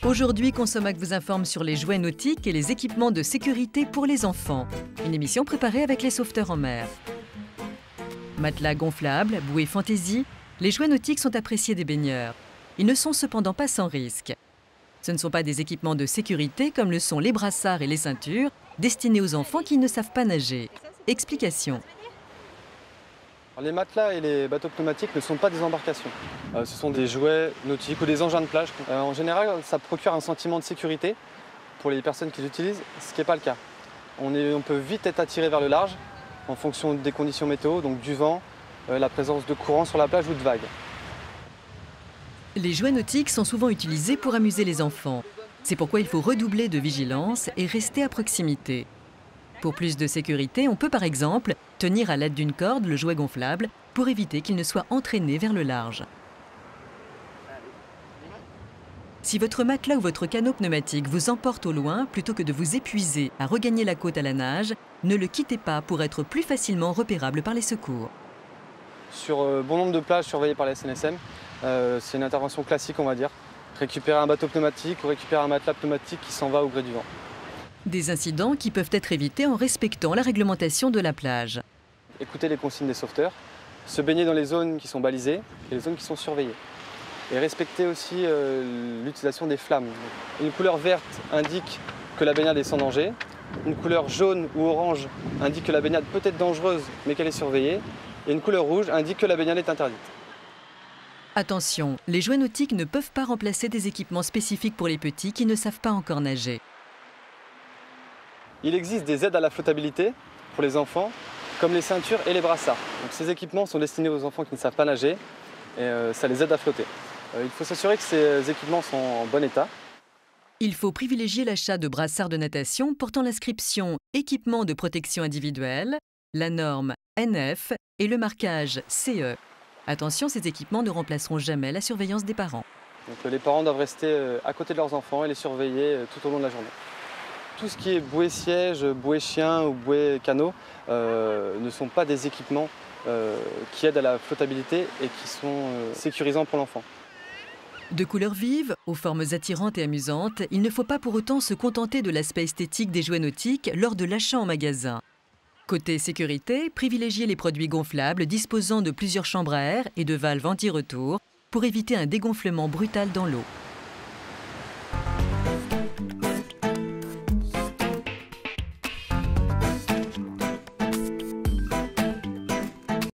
Aujourd'hui, Consomac vous informe sur les jouets nautiques et les équipements de sécurité pour les enfants. Une émission préparée avec les sauveteurs en mer. Matelas gonflables, bouées fantaisie, les jouets nautiques sont appréciés des baigneurs. Ils ne sont cependant pas sans risque. Ce ne sont pas des équipements de sécurité comme le sont les brassards et les ceintures, destinés aux enfants qui ne savent pas nager. Explication. Les matelas et les bateaux pneumatiques ne sont pas des embarcations. Ce sont des jouets nautiques ou des engins de plage. En général, ça procure un sentiment de sécurité pour les personnes qui l'utilisent, ce qui n'est pas le cas. On peut vite être attiré vers le large en fonction des conditions météo, donc du vent, la présence de courant sur la plage ou de vagues. Les jouets nautiques sont souvent utilisés pour amuser les enfants. C'est pourquoi il faut redoubler de vigilance et rester à proximité. Pour plus de sécurité, on peut par exemple tenir à l'aide d'une corde le jouet gonflable pour éviter qu'il ne soit entraîné vers le large. Si votre matelas ou votre canot pneumatique vous emporte au loin, plutôt que de vous épuiser à regagner la côte à la nage, ne le quittez pas pour être plus facilement repérable par les secours. Sur bon nombre de plages surveillées par la SNSM, c'est une intervention classique, on va dire. Récupérer un bateau pneumatique ou récupérer un matelas pneumatique qui s'en va au gré du vent. Des incidents qui peuvent être évités en respectant la réglementation de la plage. Écouter les consignes des sauveteurs, se baigner dans les zones qui sont balisées et les zones qui sont surveillées. Et respecter aussi l'utilisation des flammes. Une couleur verte indique que la baignade est sans danger. Une couleur jaune ou orange indique que la baignade peut être dangereuse mais qu'elle est surveillée. Et une couleur rouge indique que la baignade est interdite. Attention, les jouets nautiques ne peuvent pas remplacer des équipements spécifiques pour les petits qui ne savent pas encore nager. Il existe des aides à la flottabilité pour les enfants, comme les ceintures et les brassards. Donc, ces équipements sont destinés aux enfants qui ne savent pas nager et ça les aide à flotter. Il faut s'assurer que ces équipements sont en bon état. Il faut privilégier l'achat de brassards de natation portant l'inscription « Équipement de protection individuelle », la norme NF et le marquage CE. Attention, ces équipements ne remplaceront jamais la surveillance des parents. Donc, les parents doivent rester à côté de leurs enfants et les surveiller tout au long de la journée. Tout ce qui est bouée-siège, bouée-chien ou bouée-canot ne sont pas des équipements qui aident à la flottabilité et qui sont sécurisants pour l'enfant. De couleurs vives, aux formes attirantes et amusantes, il ne faut pas pour autant se contenter de l'aspect esthétique des jouets nautiques lors de l'achat en magasin. Côté sécurité, privilégiez les produits gonflables disposant de plusieurs chambres à air et de valves anti-retour pour éviter un dégonflement brutal dans l'eau.